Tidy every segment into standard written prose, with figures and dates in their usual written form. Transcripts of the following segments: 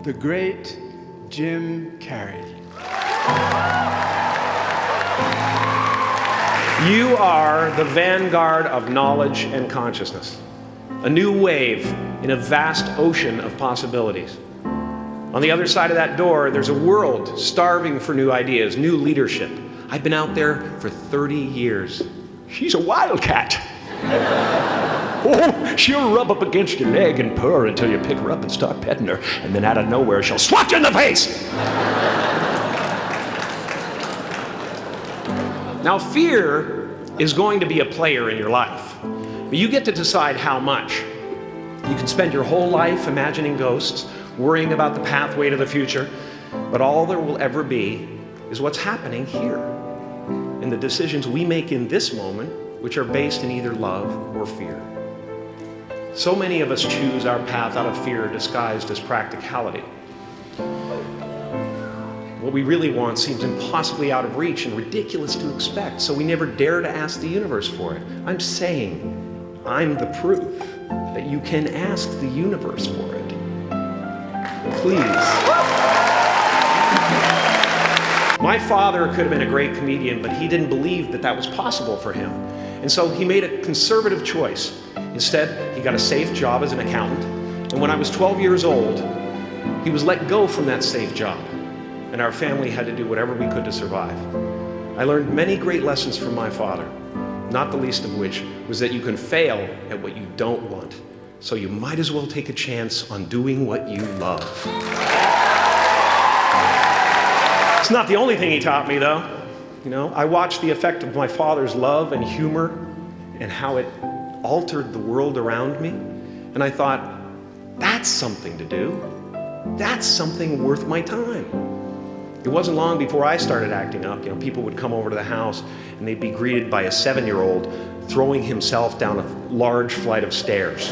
the great Jim Carrey. You are the vanguard of knowledge and consciousness, a new wave in a vast ocean of possibilities. On the other side of that door, there's a world starving for new ideas, new leadership. I've been out there for 30 years. She's a wildcat. Oh, she'll rub up against your leg and purr until you pick her up and start petting her, and then out of nowhere, she'll swat you in the face. Now, fear is going to be a player in your life, but you get to decide how much. You can spend your whole life imagining ghosts, worrying about the pathway to the future, but all there will ever be is what's happening here, and the decisions we make in this moment, which are based in either love or fear. So many of us choose our path out of fear disguised as practicality. What we really want seems impossibly out of reach and ridiculous to expect, so we never dare to ask the universe for it. I'm saying, I'm the proof that you can ask the universe for it. Please. My father could have been a great comedian, but he didn't believe that that was possible for him. And so he made a conservative choice. Instead, he got a safe job as an accountant. And when I was 12 years old, he was let go from that safe job. And our family had to do whatever we could to survive. I learned many great lessons from my father, not the least of which was that you can fail at what you don't want. So you might as well take a chance on doing what you love. It's not the only thing he taught me, though. You know, I watched the effect of my father's love and humor and how it altered the world around me. And I thought, that's something to do. That's something worth my time. It wasn't long before I started acting up. You know, people would come over to the house and they'd be greeted by a 7-year-old throwing himself down a large flight of stairs.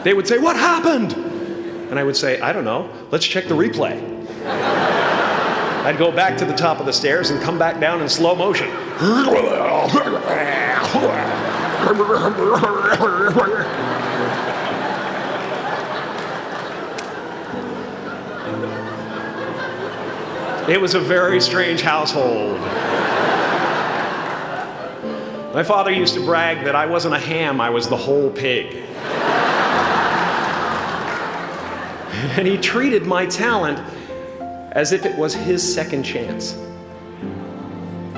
They would say, "What happened?" And I would say, "I don't know. Let's check the replay." I'd go back to the top of the stairs and come back down in slow motion. It was a very strange household. My father used to brag that I wasn't a ham, I was the whole pig. And he treated my talent as if it was his second chance.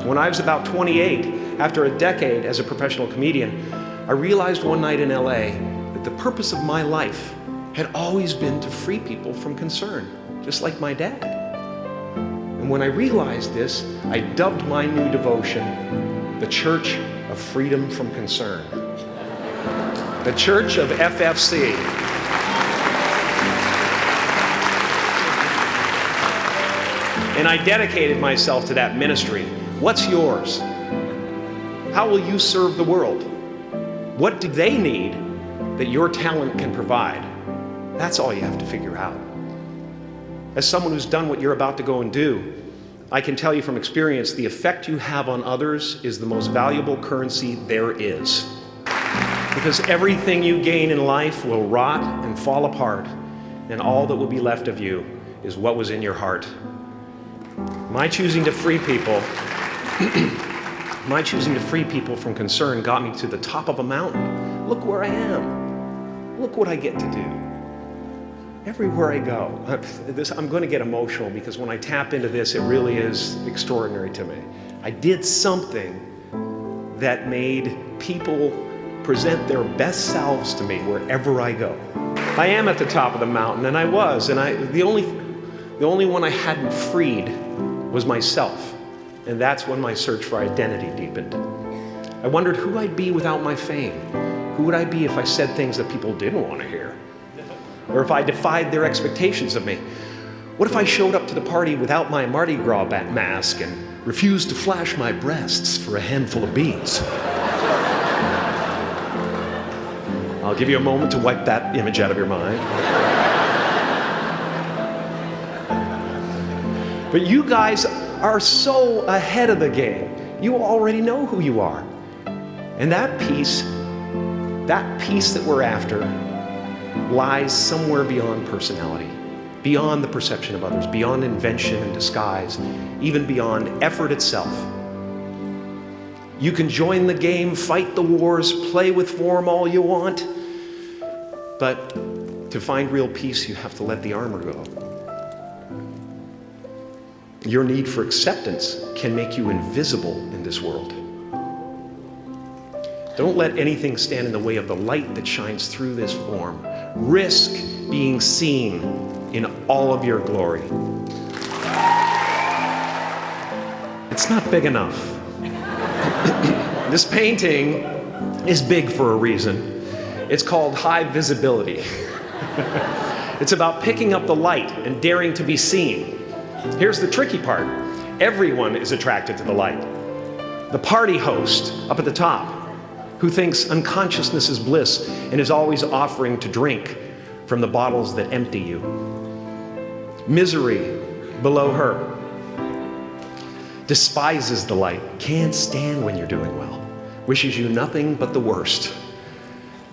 When I was about 28, after a decade as a professional comedian, I realized one night in LA that the purpose of my life had always been to free people from concern, just like my dad. And when I realized this, I dubbed my new devotion the Church of Freedom from Concern. The Church of FFC. And I dedicated myself to that ministry. What's yours? How will you serve the world? What do they need that your talent can provide? That's all you have to figure out. As someone who's done what you're about to go and do, I can tell you from experience, the effect you have on others is the most valuable currency there is. Because everything you gain in life will rot and fall apart, and all that will be left of you is what was in your heart. My choosing to free people from concern got me to the top of a mountain. Look where I am. Look what I get to do. Everywhere I go. I'm going to get emotional because when I tap into this, it really is extraordinary to me. I did something that made people present their best selves to me wherever I go. I am at the top of the mountain, and I was, and the only one I hadn't freed was myself. And that's when my search for identity deepened. I wondered who I'd be without my fame. Who would I be if I said things that people didn't want to hear? Or if I defied their expectations of me? What if I showed up to the party without my Mardi Gras mask and refused to flash my breasts for a handful of beads? I'll give you a moment to wipe that image out of your mind. But you guys are so ahead of the game. You already know who you are. And that peace that we're after lies somewhere beyond personality, beyond the perception of others, beyond invention and disguise, even beyond effort itself. You can join the game, fight the wars, play with form all you want, but to find real peace, you have to let the armor go. Your need for acceptance can make you invisible in this world. Don't let anything stand in the way of the light that shines through this form. Risk being seen in all of your glory. It's not big enough. This painting is big for a reason. It's called high visibility. It's about picking up the light and daring to be seen. Here's the tricky part. Everyone is attracted to the light. The party host up at the top, who thinks unconsciousness is bliss and is always offering to drink from the bottles that empty you. Misery below her despises the light, can't stand when you're doing well, wishes you nothing but the worst.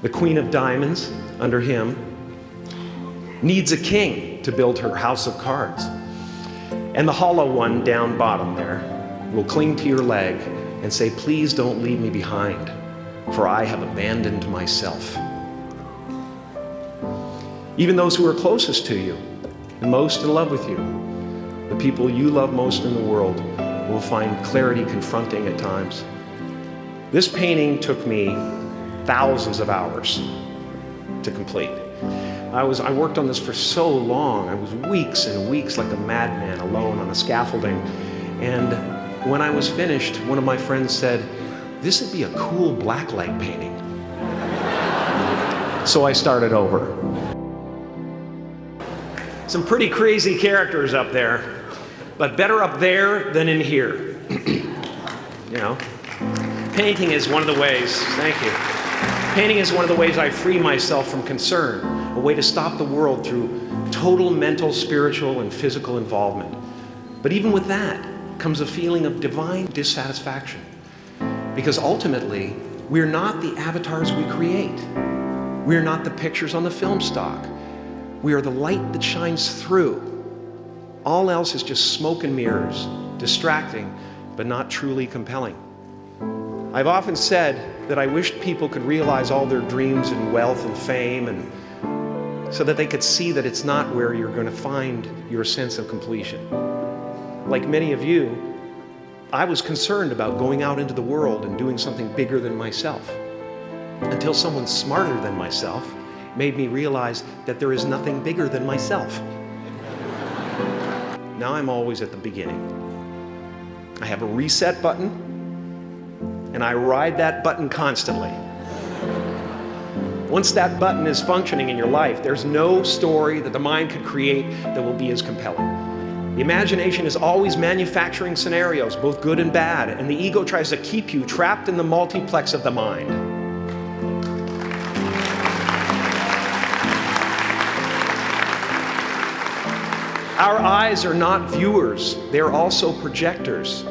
The Queen of Diamonds, under him, needs a king to build her house of cards. And the hollow one down bottom there will cling to your leg and say, please don't leave me behind, for I have abandoned myself. Even those who are closest to you and most in love with you, the people you love most in the world, will find clarity confronting at times. This painting took me thousands of hours to complete. I worked on this for so long. I was weeks and weeks like a madman alone on a scaffolding. And when I was finished, one of my friends said, this would be a cool blacklight painting. So I started over. Some pretty crazy characters up there, but better up there than in here. You know, painting is one of the ways, thank you. Painting is one of the ways I free myself from concern, a way to stop the world through total mental, spiritual, and physical involvement. But even with that comes a feeling of divine dissatisfaction, because ultimately, we're not the avatars we create. We're not the pictures on the film stock. We are the light that shines through. All else is just smoke and mirrors, distracting, but not truly compelling. I've often said that I wished people could realize all their dreams and wealth and fame, and so that they could see that it's not where you're going to find your sense of completion. Like many of you, I was concerned about going out into the world and doing something bigger than myself, until someone smarter than myself made me realize that there is nothing bigger than myself. Now I'm always at the beginning. I have a reset button, and I ride that button constantly. Once that button is functioning in your life, there's no story that the mind could create that will be as compelling. The imagination is always manufacturing scenarios, both good and bad, and the ego tries to keep you trapped in the multiplex of the mind. Our eyes are not viewers, they are also projectors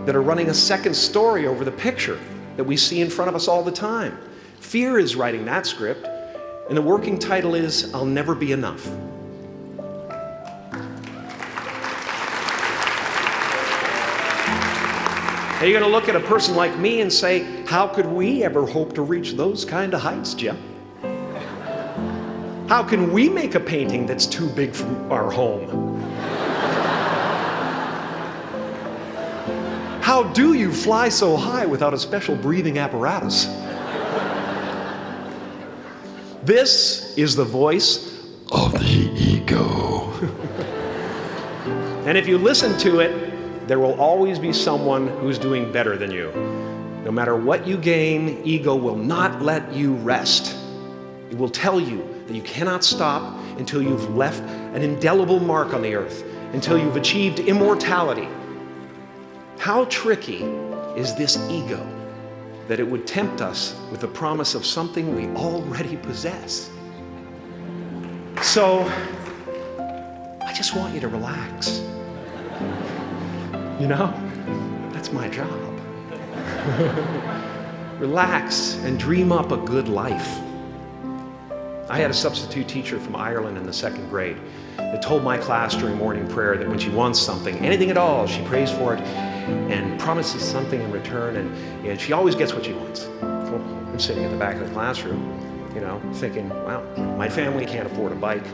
that are running a second story over the picture that we see in front of us all the time. Fear is writing that script, and the working title is, I'll Never Be Enough. Now you're going to look at a person like me and say, how could we ever hope to reach those kind of heights, Jim? How can we make a painting that's too big for our home? How do you fly so high without a special breathing apparatus? This is the voice of the ego. And if you listen to it, there will always be someone who's doing better than you. No matter what you gain, ego will not let you rest. It will tell you that you cannot stop until you've left an indelible mark on the earth, until you've achieved immortality. How tricky is this ego that it would tempt us with the promise of something we already possess? So, I just want you to relax. You know, that's my job. Relax and dream up a good life. I had a substitute teacher from Ireland in the 2nd grade that told my class during morning prayer that when she wants something, anything at all, she prays for it and promises something in return, and she always gets what she wants. Well, I'm sitting at the back of the classroom, thinking, wow, my family can't afford a bike,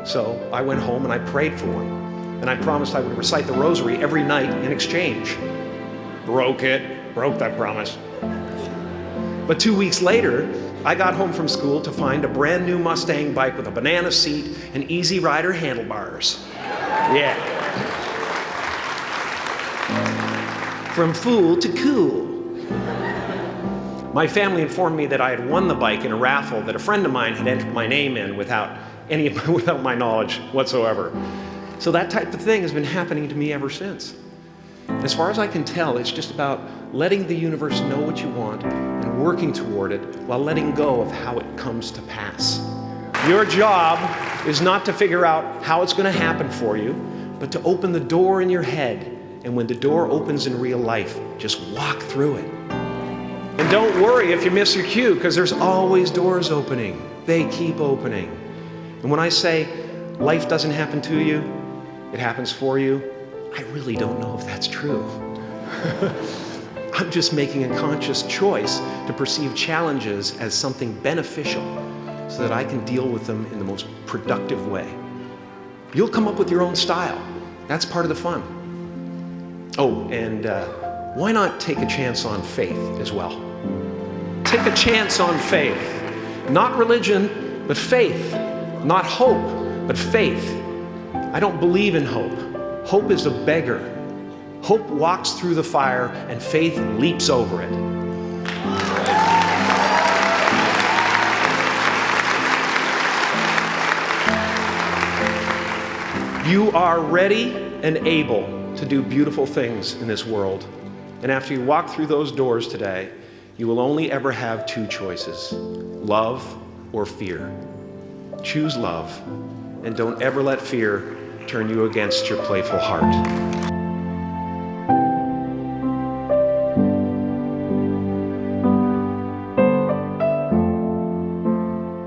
So I went home and I prayed for one. And I promised I would recite the rosary every night in exchange. Broke that promise. But 2 weeks later, I got home from school to find a brand new Mustang bike with a banana seat and Easy Rider handlebars. Yeah. From fool to cool. My family informed me that I had won the bike in a raffle that a friend of mine had entered my name in without my knowledge whatsoever. So that type of thing has been happening to me ever since. As far as I can tell, it's just about letting the universe know what you want and working toward it while letting go of how it comes to pass. Your job is not to figure out how it's going to happen for you, but to open the door in your head. And when the door opens in real life, just walk through it. And don't worry if you miss your cue, because there's always doors opening. They keep opening. And when I say life doesn't happen to you, it happens for you, I really don't know if that's true. I'm just making a conscious choice to perceive challenges as something beneficial so that I can deal with them in the most productive way. You'll come up with your own style. That's part of the fun. Oh, and why not take a chance on faith as well? Take a chance on faith. Not religion, but faith. Not hope, but faith. I don't believe in hope. Hope is a beggar. Hope walks through the fire and faith leaps over it. You are ready and able to do beautiful things in this world. And after you walk through those doors today, you will only ever have 2 choices, love or fear. Choose love, and don't ever let fear turn you against your playful heart.